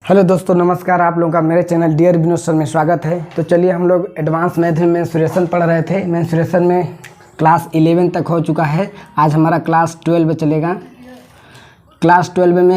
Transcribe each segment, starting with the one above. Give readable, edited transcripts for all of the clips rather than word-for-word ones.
Hello दोस्तों, नमस्कार। आप लोगों का मेरे चैनल डियर विनोद सर में स्वागत है। तो चलिए, हम लोग एडवांस मैथ में मेंसुरेशन पढ़ रहे थे। मेंसुरेशन में क्लास 11 तक हो चुका है। आज हमारा क्लास 12 चलेगा। क्लास 12 में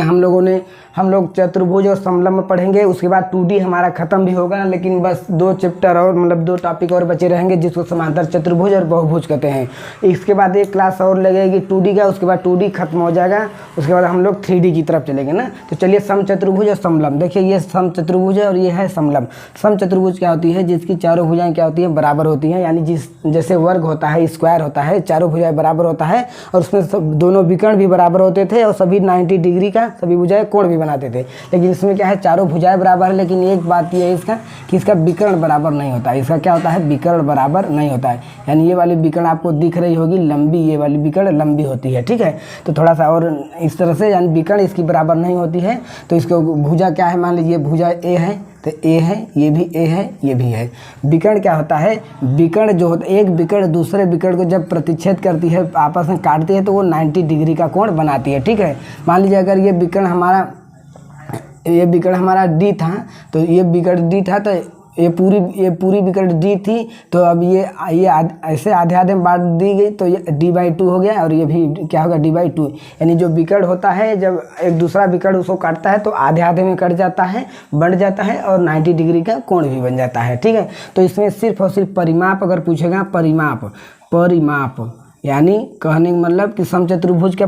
हम लोग चतुर्भुज और समलंब पढ़ेंगे। उसके बाद 2D हमारा ख़त्म भी होगा, लेकिन बस 2 चैप्टर और मतलब 2 टॉपिक और बचे रहेंगे, जिसको समांतर चतुर्भुज और बहुभुज कहते हैं। इसके बाद एक क्लास और लगेगी 2D का। उसके बाद 2D खत्म हो जाएगा। उसके बाद हम लोग 3D की तरफ चलेंगे ना। तो चलिए, समचतुर्भुज और समलंब देखिए। ये समचतुर्भुज है और ये है समलंब। समचतुर्भुज क्या होती है? जिसकी चारों भुजाएं क्या होती हैं? बराबर होती हैं। यानी जैसे वर्ग होता है, स्क्वायर होता है, चारों भुजाएं बराबर होता है और उसमें दोनों विकर्ण भी बराबर होते थे और सभी 90 डिग्री का सभी भुजाएं कोण भी बनाते थे। लेकिन इसमें क्या है? चारों भुजाएं बराबर है, लेकिन एक बात ये है इसका कि इसका विकर्ण बराबर नहीं होता है। इसका क्या होता है? विकर्ण बराबर नहीं होता है। यानी ये वाली विकर्ण आपको दिख रही होगी लंबी, ये वाली विकर्ण लंबी होती है, ठीक है। तो थोड़ा सा और इस तरह से, यानी विकर्ण इसकी बराबर नहीं होती है। तो इसको भुजा क्या है? मान लीजिए भुजा ए है, तो ए है, ये भी ए है, ये भी है। विकर्ण क्या होता है? विकर्ण जो होता है, एक विकर्ण दूसरे विकर्ण को जब प्रतिच्छेद करती है, आपस में काटती है, तो वो 90 डिग्री का कोण बनाती है, ठीक है। मान लीजिए अगर ये विकर्ण हमारा डी था, तो ये विकर्ण डी था, तो ये पूरी विकर्ण डी थी। तो अब ये ऐसे आधे में बांट दी गई, तो ये d/2 हो गया और ये भी क्या होगा? d/2। यानी जो विकर्ण होता है, जब एक दूसरा विकर्ण उसको काटता है तो आधे में कट जाता है, बढ़ जाता है और 90 डिग्री का कोण भी बन जाता है, ठीक है। तो इसमें सिर्फ और सिर्फ परिमाप अगर पूछेगा, परिमाप यानी कहने का मतलब कि समचतुर्भुज का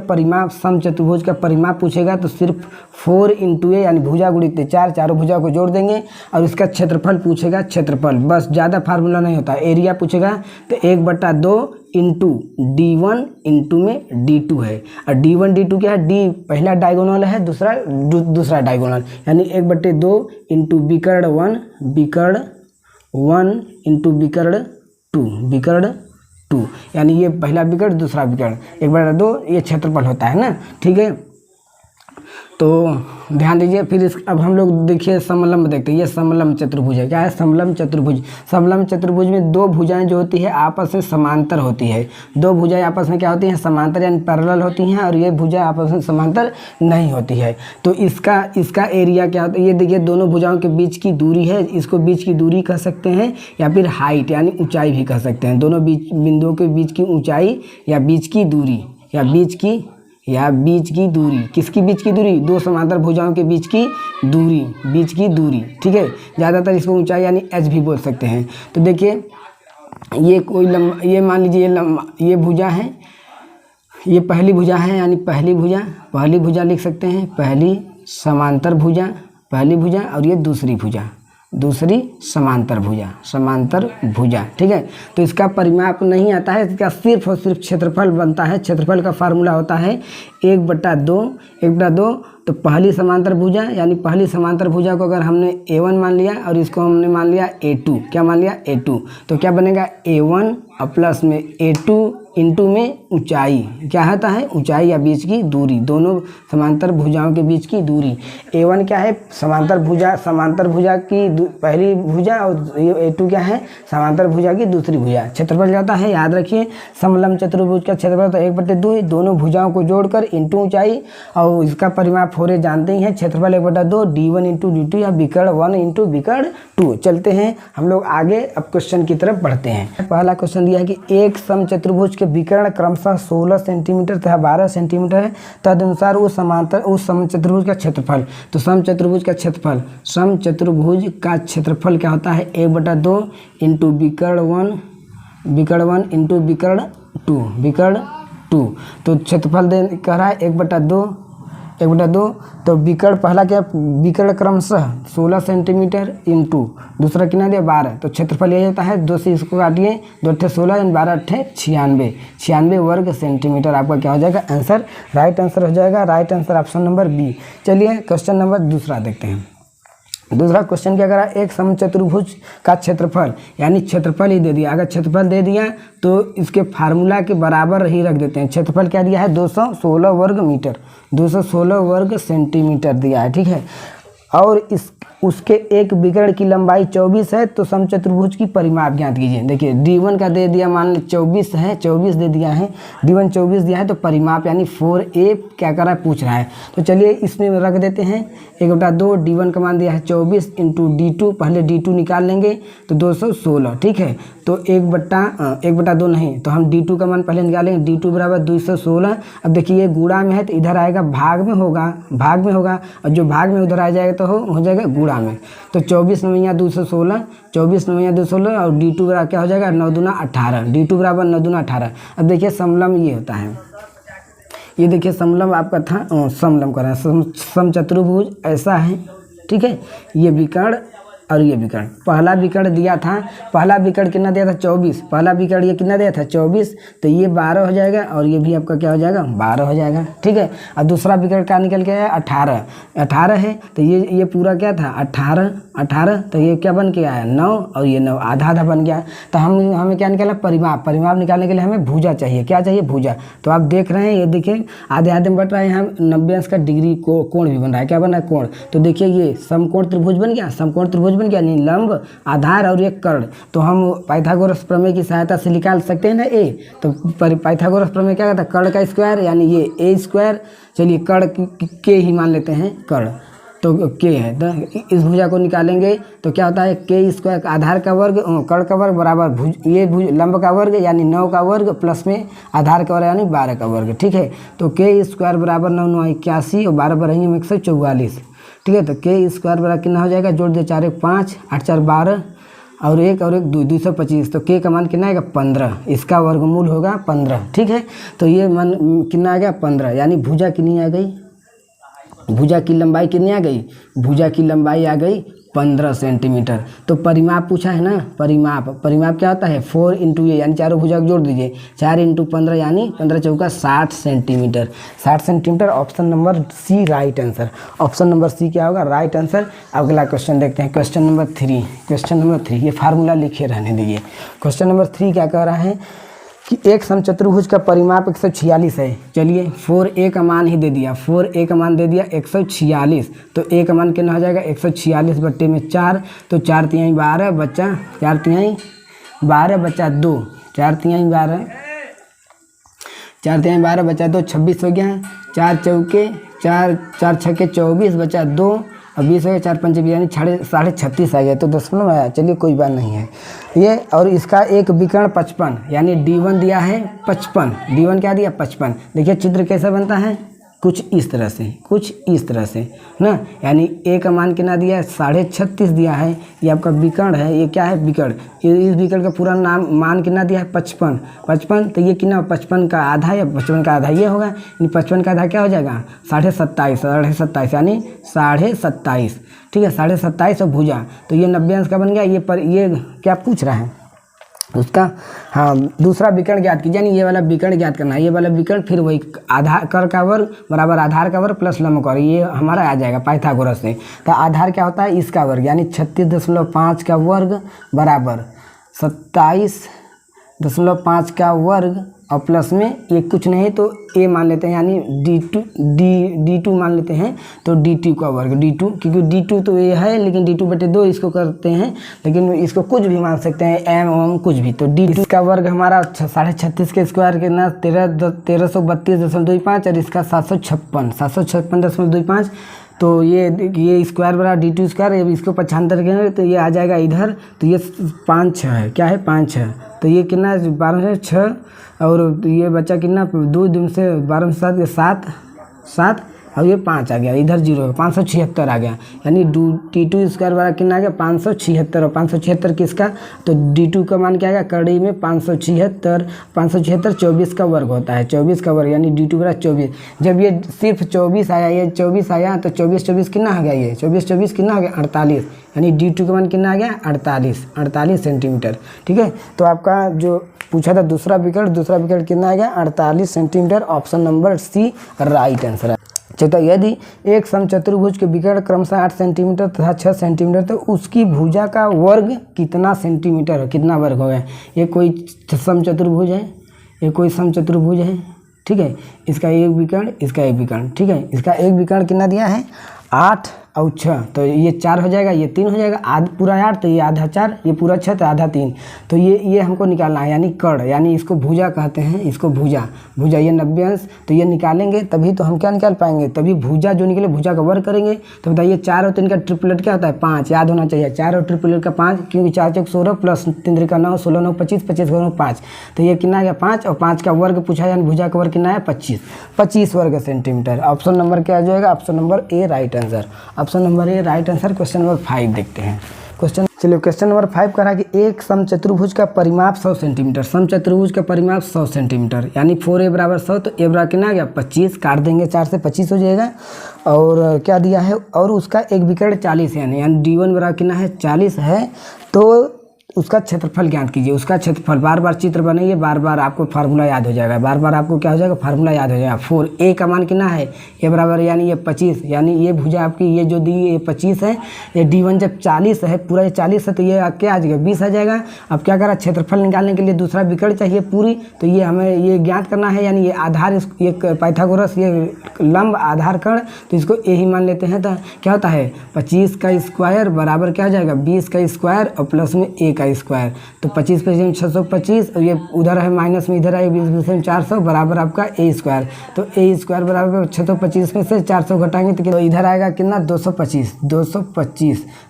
परिमाप पूछेगा, तो सिर्फ 4 × a यानी भुजा गुणित 4, चारों भुजा को जोड़ देंगे। और इसका क्षेत्रफल पूछेगा, क्षेत्रफल, बस ज़्यादा फार्मूला नहीं होता। एरिया पूछेगा तो 1/2 इंटू d1 इंटू में d2 है। और d1 d2 क्या है? d पहला डायगोनल है, दूसरा डायगोनल, यानी 1/2 इंटू विकर्ण 1 इंटू विकर्ण 2, यानी ये पहला विकर्ण दूसरा विकर्ण 1/2, ये क्षेत्रफल होता है ना, ठीक है। तो ध्यान दीजिए। फिर अब हम लोग देखिए समलंब देखते हैं। ये समलंब चतुर्भुज है। क्या है? समलंब चतुर्भुज में दो भुजाएं जो होती है आपस में समांतर होती है। दो भुजाएं आपस में क्या होती हैं? समांतर, यानी पैरेलल होती हैं। और ये भुजाएं आपस में समांतर नहीं होती है। तो इसका एरिया क्या होता है? ये देखिए, दोनों भुजाओं के बीच की दूरी है, इसको बीच की दूरी कह सकते हैं, या फिर हाइट यानी ऊंचाई भी कह सकते हैं। दोनों बिंदुओं के बीच की ऊंचाई या बीच की दूरी, किसकी बीच की दूरी? दो समांतर भुजाओं के बीच की दूरी, ठीक है। ज़्यादातर इसको ऊंचाई यानी h भी बोल सकते हैं। तो देखिए, ये मान लीजिए ये भुजा है, ये पहली भुजा है, यानी पहली भुजा लिख सकते हैं। पहली समांतर भुजा और ये दूसरी समांतर भुजा, ठीक है। तो इसका परिमाप नहीं आता है, इसका सिर्फ और सिर्फ क्षेत्रफल बनता है। क्षेत्रफल का फार्मूला होता है 1/2। तो पहली समांतर भुजा, यानी पहली समांतर भुजा को अगर हमने A1 मान लिया और इसको हमने मान लिया A2, क्या मान लिया? A2, तो क्या बनेगा? A1 और प्लस में A2 इंटू में ऊंचाई, क्या होता है? ऊंचाई या बीच की दूरी, दोनों समांतर भुजाओं के बीच की दूरी। A1 क्या है? समांतर भुजा की पहली भुजा, और A2 क्या है? समांतर भुजा की दूसरी भुजा। क्षेत्रफल जाता है, याद रखिए, समलंब चतुर्भुज का क्षेत्रफल तो 1/2, दोनों भुजाओं को जोड़कर इंटू ऊंचाई, और इसका परिमाप फोरे जानते ही हैं। क्षेत्रफल 1/2 d1 इंटू d2 या विकर्ण 1 इंटू विकर्ण 2। चलते हैं हम लोग आगे, अब क्वेश्चन की तरफ बढ़ते हैं। पहला क्वेश्चन दिया है कि एक समचतुर्भुज के विकर्ण क्रमशः 16 सेंटीमीटर तथा 12 सेंटीमीटर है, तदनुसार उस समचतुर्भुज का क्षेत्रफल। तो समचतुर्भुज का क्षेत्रफल क्या होता है? 1/2 इंटू विकर्ण 1 इंटू विकर्ण 2। तो क्षेत्रफल कह रहा है 1/2। तो विकर्ण पहला क्या? विकर्ण क्रमशः 16 सेंटीमीटर इंटू दूसरा कितना दिया? 12। तो क्षेत्रफल यही होता है, 2 से इसको काटिए, 2 × 16 यानी 12 × 96 वर्ग सेंटीमीटर। आपका क्या हो जाएगा? आंसर, राइट आंसर हो जाएगा। Right answer option number B. चलिए क्वेश्चन नंबर दूसरा देखते हैं। दूसरा क्वेश्चन क्या करा? एक समचतुर्भुज का क्षेत्रफल, यानी क्षेत्रफल ही दे दिया। अगर क्षेत्रफल दे दिया तो इसके फार्मूला के बराबर ही रख देते हैं। क्षेत्रफल क्या दिया है? 216 वर्ग मीटर, 216 वर्ग सेंटीमीटर दिया है, ठीक है। और उसके एक विकर्ण की लंबाई 24 है तो समचतुर्भुज की परिमाप ज्ञात कीजिए। देखिए D1 का दे दिया, मान ली 24 है, 24 दे दिया है, D1 24 दिया है, तो परिमाप यानी 4a क्या कर रहा है, पूछ रहा है। तो चलिए इसमें रख देते हैं 1/2, D1 का मान दिया है 24 इंटू D2, पहले D2 निकाल लेंगे तो 216, ठीक है। तो 1/2 नहीं, तो हम D2 का मान पहले निकालेंगे, D2 बराबर 216। अब देखिए ये गुणा में है तो इधर आएगा भाग में होगा, और जो भाग में उधर आ जाएगा तो हो जाएगा गुणा में। तो 24 9 216, 24 9 216 और D2 बराबर क्या हो जाएगा, 9 दूना 18, D2 बराबर 9 दूना 18। अब देखिए समलम ये होता है, ये देखिए समलम आपका था, समलम कर रहा है, समचतुर्भुज ऐसा है, ठीक है। ये विकर्ण और ये विकर्ण, पहला विकर्ण दिया था, पहला विकर्ण कितना दिया था 24, पहला विकर्ण ये कितना दिया था 24, तो ये 12 हो जाएगा और ये भी आपका क्या हो जाएगा 12 हो जाएगा, ठीक है। और दूसरा विकर्ण क्या निकल के आया 18 है, तो ये पूरा क्या था 18, तो ये क्या बन के आया 9 और ये 9 आधा बन गया। तो हमें क्या निकालना, परिमाप निकालने के लिए हमें भुजा चाहिए, क्या चाहिए भुजा। तो आप देख रहे हैं ये देखिए आधे में बट रहा है, यहाँ 90 अंश का डिग्री कोण भी बन रहा है, क्या बन रहा है कोण। तो देखिए ये समकोण त्रिभुज बन गया, समकोण त्रिभुज बन गया, यानी लंब आधार और एक कर्ण। तो हम पाइथागोरस प्रमेय की सहायता से निकाल सकते हैं ना ए। तो पाइथागोरस प्रमेय क्या कहता है, कर्ण का स्क्वायर यानी ये ए स्क्वायर, चलिए कर्ण के ही मान लेते हैं कर्ण, तो के है, तो इस भुजा को निकालेंगे तो क्या होता है के स्क्वायर, आधार का वर्ग कर्ण का वर्ग बराबर ये लंब का वर्ग यानी 9 का वर्ग प्लस में आधार का वर्ग यानी 12 का वर्ग, ठीक है। तो के स्क्वायर बराबर 9 9 81 और 12 बढ़ेंगे 144, ठीक है। तो के स्क्वायर बराबर कितना हो जाएगा, जोड़ दे 4 1 5 8 4 12 और 1 और 1 2 225। तो के का मान कितना आएगा 15, इसका वर्गमूल होगा 15, ठीक है। तो ये मान कितना आ गया 15, यानी भुजा कितनी आ गई, भुजा की लंबाई कितनी आ गई, भुजा की लंबाई आ गई 15 सेंटीमीटर। तो परिमाप पूछा है ना, परिमाप क्या होता है 4 इंटू ए, यानी चारों भुजा को जोड़ दीजिए, 4 इंटू 15 यानी 15 चौका 60 centimetre, 60 centimetre. Option number C right answer, option number C क्या होगा राइट आंसर। अगला क्वेश्चन देखते हैं, क्वेश्चन नंबर 3, ये फार्मूला लिखे रहने दीजिए। क्वेश्चन नंबर 3 क्या कह रहा है कि एक समचतुर्भुज का परिमाप 146 है। चलिए 4a का मान ही दे दिया, 4a का मान दे दिया 146, तो a का मान कितना हो जाएगा 146 बट्टे में 4, तो 4 तिहाई 12 बच्चा 4 तिहाई 12 बच्चा 2, 4 तिहाई 12 बच्चा 2 26 हो गया, 4 चौके 4 छक्के 24 बचा 2 और 20 हो गया, 4 पंचे 20 यानी 36.5 आ गया, तो दशमलव आया। चलिए कोई बात नहीं है ये। और इसका एक विकर्ण 55 यानी D1 दिया है 55, D1 क्या दिया 55। देखिए चित्र कैसा बनता है, कुछ इस तरह से ना, यानी ए का मान कितना दिया है 36.5 दिया है, ये आपका विकर्ण है, ये क्या है विकर्ण, इस विकर्ण का पूरा नाम मान कितना दिया है 55, तो ये कितना 55 का आधा या 55 का आधा ये होगा, यानी 55 का आधा क्या हो जाएगा 27.5 यानी 27.5, ठीक है 27.5 और भुजा, तो ये 90 अंश का बन गया। ये क्या पूछ रहा है उसका, हाँ दूसरा विकर्ण ज्ञात कीजिए, यानी ये वाला विकर्ण ज्ञात करना है, ये वाला विकर्ण फिर वही आधार कर्ण का वर्ग बराबर आधार का वर्ग प्लस लंब का वर्ग, ये हमारा आ जाएगा पाइथागोरस से। तो आधार क्या होता है इसका वर्ग, यानी 36.5 का वर्ग बराबर 27.5 का वर्ग और प्लस में ये कुछ नहीं तो a मान लेते हैं, यानी D2 मान लेते हैं, तो D2 का वर्ग, D2 क्योंकि D2 तो ये है लेकिन D2/2 इसको करते हैं, लेकिन इसको कुछ भी मान सकते हैं m कुछ भी। तो D2 का वर्ग हमारा 36.5 के स्क्वायर के ना 1332.25 और इसका 756.25, तो ये स्क्वायर बराबर D2 स्क्वायर, इसको 95 करेंगे तो ये आ जाएगा इधर, तो ये 5 6 है, क्या है 5 6, तो ये कितना 12 6 और ये बच्चा कितना 2 दिन से 12 से 7 7 और ये 5 आ गया, इधर 0 है 576 आ गया, यानी D2 स्क्वायर बराबर कितना आ गया 576, और 576 किसका, तो D2 का मान क्या आएगा कड़ी में 576 24 का वर्ग होता है, 24 का वर्ग यानी D2 बराबर 24। जब ये सिर्फ 24 आया, ये 24 आया तो 24 कितना आ गया, ये 24 कितना आ गया 48, यानी D2 का मान कितना आ गया 48 सेंटीमीटर, ठीक है। तो आपका जो पूछा था दूसरा विकर्ण कितना आ गया 48 centimetre, option number C right answer है। चलो यदि एक समचतुर्भुज के विकर्ण क्रमशः 8 सेंटीमीटर तथा 6 सेंटीमीटर, तो उसकी भुजा का वर्ग कितना सेंटीमीटर है, कितना वर्ग होगा। ये कोई समचतुर्भुज है, ठीक है, इसका एक विकर्ण, इसका एक विकर्ण, ठीक है, इसका एक विकर्ण कितना दिया है 8 और 6, तो ये 4 हो जाएगा, ये 3 हो जाएगा, पूरा 8 तो ये आधा 4, ये पूरा 6 तो आधा 3। तो ये हमको निकालना है, यानी कड़, यानी इसको भुजा कहते हैं, इसको भुजा ये 90 अंश, तो ये निकालेंगे तभी तो हम क्या निकाल पाएंगे, तभी भुजा जो निकले भुजा का वर्ग करेंगे। तो बताइए 4 और 3 का ट्रिपलेट क्या होता है 5, याद होना चाहिए 4 और ट्रिपलेट का 5, क्योंकि 4 चौक 16 प्लस 3 का 9, 16 9 25, 25 का 5, तो ये कितना आ गया 5, और 5 का वर्ग पूछा, यानी भुजा का वर्ग कितना है 25 वर्ग सेंटीमीटर। ऑप्शन नंबर क्या आ जाएगा, ऑप्शन नंबर ए राइट आंसर, ऑप्शन नंबर ए राइट आंसर। क्वेश्चन नंबर 5 देखते हैं। क्वेश्चन नंबर 5 कह रहा है कि एक समचतुर्भुज का परिमाप 100 सेंटीमीटर, समचतुर्भुज का परिमाप 100 सेंटीमीटर, यानी 4a बराबर 100, तो a बराबर कितना आ गया 25, काट देंगे 4 से 25 हो जाएगा। और क्या दिया है, और उसका एक विकर्ण 40 है, यानी d1 बराबर कितना है 40 है, तो उसका क्षेत्रफल ज्ञात कीजिए। उसका क्षेत्रफल, बार बार चित्र बनाइए, बार बार आपको फार्मूला याद हो जाएगा, बार बार आपको क्या हो जाएगा फार्मूला याद हो जाएगा। 4a का मान कितना है, a बराबर यानी ये 25, यानी ये भुजा आपकी ये जो दी ये 25 है, ये d1 जब 40 है, पूरा ये 40 है, तो ये क्या आ जाएगा 20 आ जाएगा। अब क्या करा, क्षेत्रफल निकालने के लिए दूसरा विकर्ण चाहिए पूरी, तो ये हमें ये ज्ञात करना है, यानी ये आधार, ये पाइथागोरस ये लंब आधार कर्ण, तो इसको a ही मान लेते हैं। तो क्या होता है 25 का स्क्वायर बराबर क्या हो जाएगा 20 का स्क्वायर और प्लस में a का स्क्वायर, तो 25 पे 625, और ये उधर है माइनस में इधर है 20 में 400 बराबर आपका a स्क्वायर, तो a स्क्वायर बराबर 625 में से 400 घटाएंगे तो इधर आएगा कितना 225,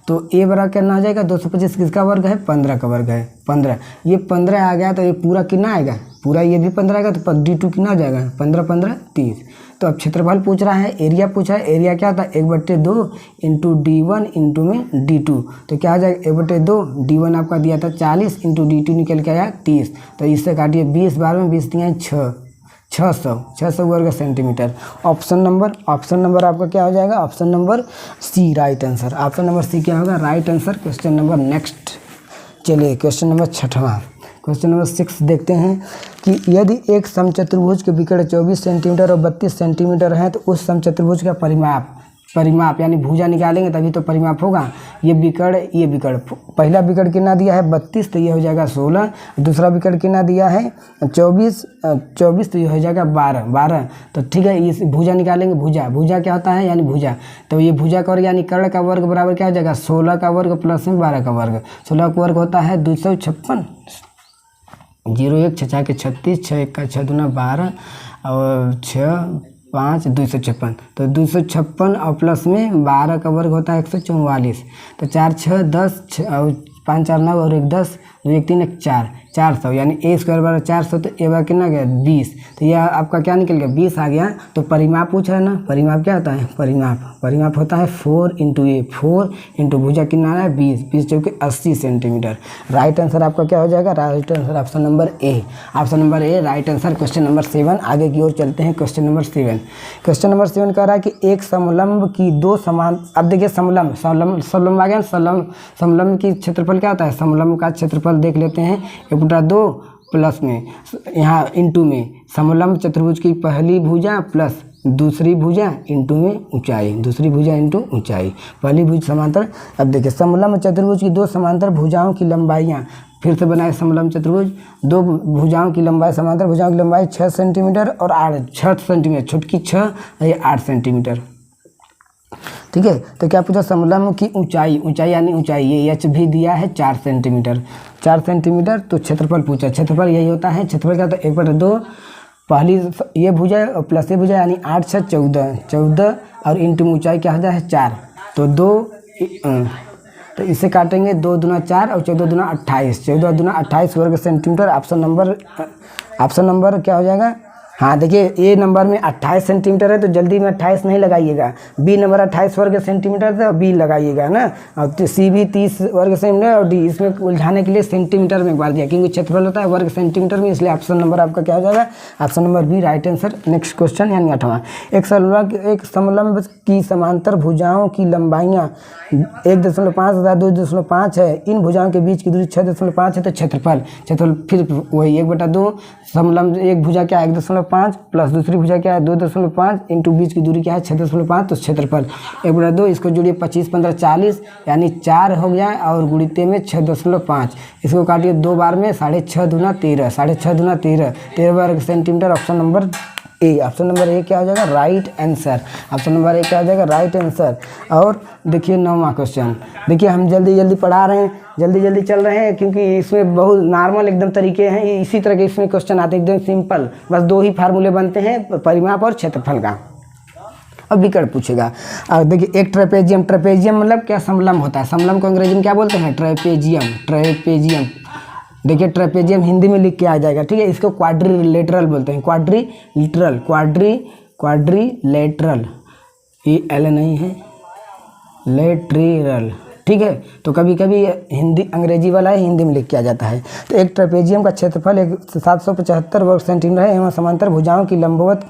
तो a बराबर कितना आ जाएगा 225, किसका वर्ग है 15 का वर्ग है 15, ये 15 आ गया, तो ये पूरा कितना आएगा, पूरा ये भी 15 आएगा, तो d2 कितना आ जाएगा 15 15 30। तो अब क्षेत्रफल पूछ रहा है, एरिया पूछा है, एरिया क्या था 1/2 इंटू d1 इंटू में d2, तो क्या आ जाएगा 1/2, d1 आपका दिया था 40 इंटू d2 निकल के आया 30, तो इससे काटिए 20 12 में 20 दिया 600 वर्ग सेंटीमीटर। ऑप्शन नंबर आपका क्या हो जाएगा, option number C right answer, option number C क्या होगा right answer. Question number next, चलिए क्वेश्चन नंबर 6वां, क्वेश्चन नंबर 6 देखते हैं कि यदि एक समचतुर्भुज के विकर्ण 24 सेंटीमीटर और 32 सेंटीमीटर है, तो उस समचतुर्भुज का परिमाप यानी भुजा निकालेंगे तभी तो परिमाप होगा। ये विकर्ण पहला विकर्ण कितना दिया है 32, तो ये हो जाएगा 16, दूसरा विकर्ण कितना दिया है 24, तो ये हो जाएगा 12। तो ठीक है, इस भुजा निकालेंगे, भुजा क्या होता है यानी भुजा, तो ये भुजा का वर्ग यानी कर्ण का वर्ग बराबर क्या हो जाएगा 16 का वर्ग प्लस में 12 का वर्ग, 16 का वर्ग होता है 256, 0 1 6 6 के 36, 6 1 का 6 दूना 12 और 6 5 256, तो 256 और प्लस में 12 का वर्ग होता है 144, तो 4 6 10 और 5 4 9 और 1 10, 2 1 3 1 400, यानी a स्क्वायर बराबर 400, तो a बराबर कितना गया 20, तो यह आपका क्या निकल गया 20 आ गया। तो परिमाप पूछ रहा है ना, परिमाप क्या होता है, परिमाप होता है 4 इंटू a, 4 इंटू भुजा कितना है 20 चौके 80 सेंटीमीटर। राइट आंसर आपका क्या हो जाएगा, राइट आंसर ऑप्शन नंबर ए राइट आंसर। क्वेश्चन नंबर 7 आगे की ओर चलते हैं। क्वेश्चन नंबर 7 कह रहा है कि एक समलंब की दो समान, अब देखिए समलंब आ गया, समलंब की क्षेत्रफल क्या होता है, समलंब का क्षेत्रफल देख लेते हैं 1/2 प्लस में यहाँ इंटू में समलंब चतुर्भुज की पहली भुजा प्लस दूसरी भुजा इंटू में ऊंचाई, पहली भुज समांतर। अब देखिए समलंब चतुर्भुज की दो समांतर भुजाओं की लंबाइयाँ, फिर से बनाए समलंब चतुर्भुज, दो भुजाओं की लंबाई, समांतर भुजाओं की लंबाई 6 सेंटीमीटर और 6 सेंटीमीटर, छुटकी 6 ये 8 सेंटीमीटर। ठीक है, तो क्या पूछा समलंब की ऊंचाई यानी ऊंचाई, ये h भी दिया है 4 सेंटीमीटर, तो क्षेत्रफल पूछा, क्षेत्रफल यही होता है, क्षेत्रफल क्या होता है 1/2 पहली ये भुजा और प्लस ये भुजा यानी 8 6 14 और इंटू ऊंचाई क्या हो जाए 4, तो 2 तो इसे काटेंगे 2 दूना 4 और 14 दूना 28, 14 दूना 28 वर्ग सेंटीमीटर। ऑप्शन नंबर क्या हो जाएगा, हाँ देखिए ए नंबर में 28 सेंटीमीटर है, तो जल्दी में 28 नहीं लगाइएगा, बी नंबर 28 वर्ग सेंटीमीटर है, बी लगाइएगा ना, और सी भी 30 वर्ग सेंटीमीटर, और डी इसमें उलझाने के लिए सेंटीमीटर में एक बार दिया, क्योंकि क्षेत्रफल होता है वर्ग सेंटीमीटर में, इसलिए ऑप्शन नंबर आपका क्या हो जाएगा, option number B right answer. Next question यानी 8वां, एक समलंब की समांतर भुजाओं की लंबाइयाँ 1.5 तथा 2.5 है, इन भुजाओं के बीच की दूरी 6.5 है, तो क्षेत्रफल फिर वही 1/2 समलंब, एक भुजा क्या है 1.5 प्लस दूसरी भुजा क्या है 2.5 इंटू बीच की दूरी क्या है 6.5, तो क्षेत्रफल 1/2, इसको जोड़िए 25 15 40 यानी 4 हो गया, और गुणिते में 6.5, इसको काटिए 2 बार में 6.5 दूना 13, 13 वर्ग centimetre. Option number A. Option number A क्या हो जाएगा? Right answer. Option number A क्या हो जाएगा? Right answer. और देखिए 9वां क्वेश्चन। देखिए हम जल्दी जल्दी पढ़ा रहे हैं, जल्दी जल्दी चल रहे हैं, क्योंकि इसमें बहुत नॉर्मल एकदम तरीके हैं। इसी तरह के इसमें क्वेश्चन आते हैं एकदम सिंपल, बस 2 ही फार्मूले बनते हैं, परिमाप और क्षेत्रफल का। अब विकर्ण पूछेगा। देखिए एक ट्रेपेजियम, ट्रेपेजियम मतलब क्या? समलंब होता है। समलंब को अंग्रेजी में क्या बोलते हैं? ट्रेपेजियम। ट्रेपेजियम देखिए ट्रेपेजियम हिंदी में लिख के आ जाएगा, ठीक है। इसको क्वाड्रिलेटरल बोलते हैं, क्वाड्रिलेटरल, क्वाड्रिलेटरल, ये एल नहीं है, लेटरल, ठीक है। तो कभी कभी हिंदी अंग्रेजी वाला है, हिंदी में लिख के आ जाता है। तो एक ट्रेपेजियम का क्षेत्रफल 775 वर्ग सेंटीमीटर है एवं समांतर भुजाओं की लंबवत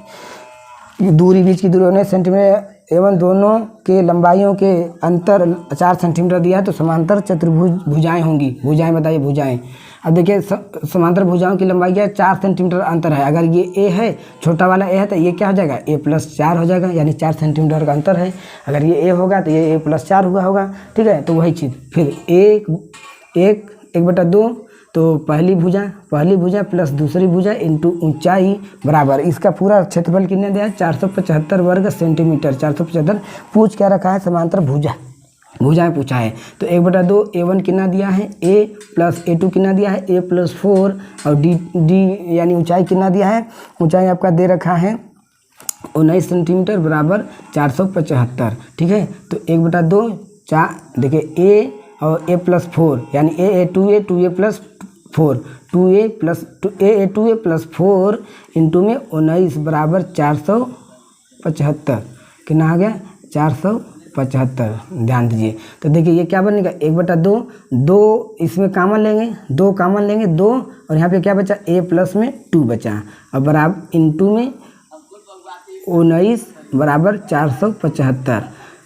दूरी, बीच की दूरी 19 सेंटीमीटर एवं दोनों के लंबाइयों के अंतर 4 सेंटीमीटर दिया है। तो समांतर चतुर्भुज भुजाएं होंगी। भुजाएं बताइए, भुजाएं। अब देखिए समांतर भुजाओं की लंबाई क्या है? 4 सेंटीमीटर अंतर है। अगर ये ए है, छोटा वाला ए है, तो ये क्या हो जाएगा? a+4 हो जाएगा, यानी 4 सेंटीमीटर का अंतर है। अगर ये ए होगा तो ये a+4 हुआ होगा, ठीक है। तो वही चीज़ फिर 1/2, तो पहली भुजा प्लस दूसरी भुजा इंटू ऊंचाई बराबर, इसका पूरा क्षेत्रफल कितने दिया है? 475 वर्ग सेंटीमीटर। 475 पूछ क्या रखा है? समांतर भुजाएं पूछा है। तो 1/2 a1 कितना दिया है? a प्लस a2 कितना दिया है? a+4 और d यानी ऊंचाई कितना दिया है? ऊंचाई आपका दे रखा है 19 सेंटीमीटर बराबर 475, ठीक है। तो 1/2 4, देखिए a और a+4 यानी a 2a 2a+4 2a+4 into में 19 बराबर 475, कितना आ गया? 475, ध्यान दीजिए। तो देखिए ये क्या बनेगा? 1/2, 2 इसमें कॉमन लेंगे, 2 कॉमन लेंगे, 2 और यहाँ पे क्या बचा? a प्लस में 2 बचा और बराबर इंटू में 19 बराबर 475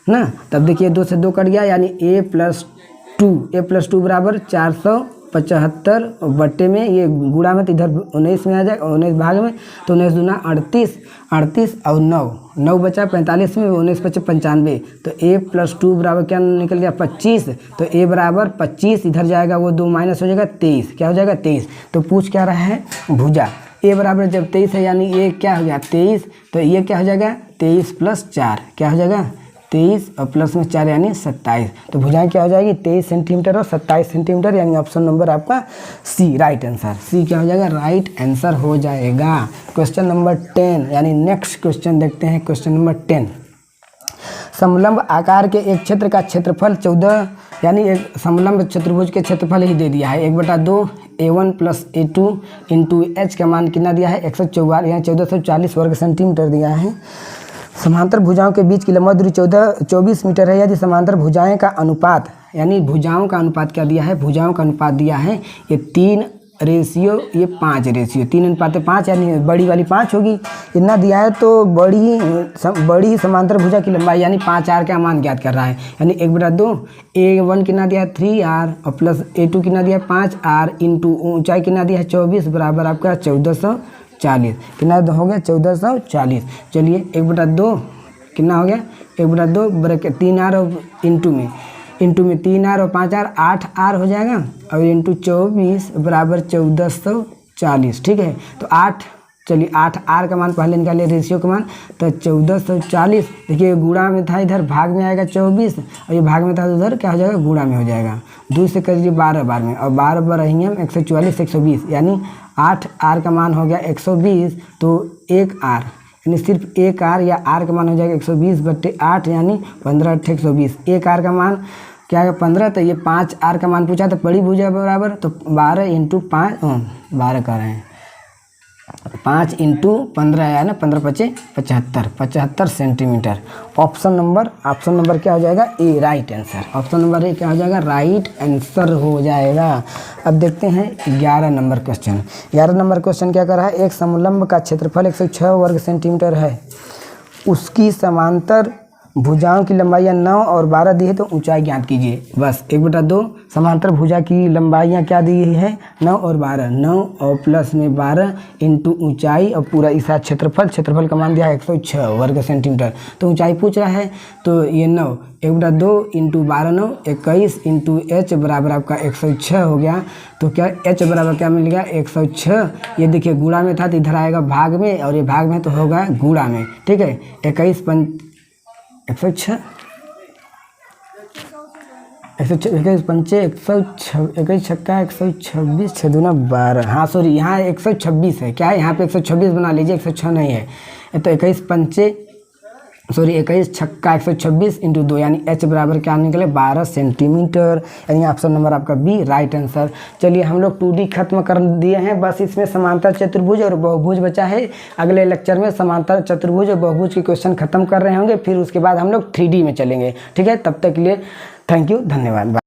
ना। तब देखिए 2 से 2 कट गया, यानी a+2 बराबर 475 बट्टे में ये गुणा में, तो इधर 19 में आ जाएगा, 19 भाग में, तो 19 दूना 38 और 9 बचा 45 में, 19 बचे 95। तो a+2 बराबर क्या निकल गया? 25। तो a बराबर 25 इधर जाएगा, वो 2 माइनस हो जाएगा 23, क्या हो जाएगा? 23। तो पूछ क्या रहा है? भुजा। a बराबर जब 23 है यानी ये क्या हो गया? 23। तो ये क्या हो जाएगा? 23 + 4 क्या हो जाएगा? 23 और प्लस में 4 यानी 27। तो भुजाएं क्या हो जाएगी? 23 सेंटीमीटर और 27 सेंटीमीटर, यानी ऑप्शन नंबर आपका सी राइट आंसर। सी क्या हो जाएगा? राइट आंसर हो जाएगा। क्वेश्चन नंबर 10 यानी नेक्स्ट क्वेश्चन देखते हैं। क्वेश्चन नंबर 10, समलंब आकार के एक क्षेत्र का क्षेत्रफल 14, यानी एक समलंब चतुर्भुज के क्षेत्रफल ही दे दिया है। 1/2 a1 + a2 इंटू h का मान कितना दिया है? 144 यानी 1440 वर्ग सेंटीमीटर दिया है। समांतर भुजाओं के बीच की लंबा दूरी 24 मीटर है। यदि समांतर भुजाएं का अनुपात, यानी भुजाओं का अनुपात क्या दिया है? भुजाओं का अनुपात दिया है ये 3:5, ये 3:5, यानी बड़ी वाली 5 होगी, इतना दिया है। तो बड़ी समांतर भुजा की लंबाई यानी 5r का मान ज्ञात कर रहा है। यानी 1/2 a1 कितना दिया है? 3r और प्लस a2 कितना दिया है? 5r इंटू ऊंचाई कितना दिया है? 24 बराबर आपका 1440, कितना हो गया? 1440। चलिए 1/2 कितना हो गया? 1/2 ब्रैकेट 3r और इंटू में 3r और 5r 8r हो जाएगा, और इंटू 24 बराबर 1440, ठीक है। तो 8, चलिए 8r का मान पहले निकालिए, रेशियो का मान, तो 1440। देखिए गुणा में था, इधर भाग में आएगा 24, और ये भाग में था तो उधर क्या हो जाएगा? गुणा में हो जाएगा। 2 से करिए 12 बार में, और 12 बार रही हम 144 120, यानी 8r का मान हो गया 120। तो 1r यानी सिर्फ 1r या r का मान हो जाएगा 120/8, यानी 15 × 120। 1r का मान क्या है? 15। तो ये 5r का मान पूछा, तो बड़ी भुजा बराबर, तो 12 × 5 12 कर रहे हैं, 5 × 15 है ना, 15×5 = 75 सेंटीमीटर। ऑप्शन नंबर क्या हो जाएगा? A right answer. Option number A क्या हो जाएगा? राइट आंसर हो जाएगा। अब देखते हैं 11 नंबर क्वेश्चन। 11 नंबर क्वेश्चन क्या कर रहा है? एक समलंब का क्षेत्रफल 106 वर्ग सेंटीमीटर है, उसकी समांतर भुजाओं की लंबाइयाँ 9 और 12 दी है तो ऊंचाई ज्ञात कीजिए। बस 1/2 समांतर भुजा की लंबाइयाँ क्या दी है 9 और 12, 9 और प्लस में 12 इंटू ऊंचाई और पूरा इसका क्षेत्रफल का मान दिया है 106 वर्ग सेंटीमीटर। तो ऊंचाई पूछ रहा है तो ये 9 1/2 इंटू 12 9 21 इंटू h बराबर आपका 106 हो गया। तो क्या h बराबर क्या मिल गया 106। ये देखिए गुणा में था तो इधर आएगा भाग में और ये भाग में तो होगा गुणा में। ठीक है 21 106 21 पंचे 21 छक्का 126 6 दूना 12। हाँ सॉरी यहाँ 126 है, क्या है यहाँ पे 126 बना लीजिए, 106 नहीं है। तो 21 पंचे सॉरी 21 छक्का 126 इंटू 2 यानी h बराबर क्या निकले 12 सेंटीमीटर। यानी ऑप्शन नंबर आपका बी राइट आंसर। चलिए हम लोग 2D खत्म कर दिए हैं, बस इसमें समांतर चतुर्भुज और बहुभुज बचा है। अगले लेक्चर में समांतर चतुर्भुज और बहुभुज के क्वेश्चन खत्म कर रहे होंगे, फिर उसके बाद हम लोग 3D में चलेंगे। ठीक है, तब तक के लिए थैंक यू, धन्यवाद।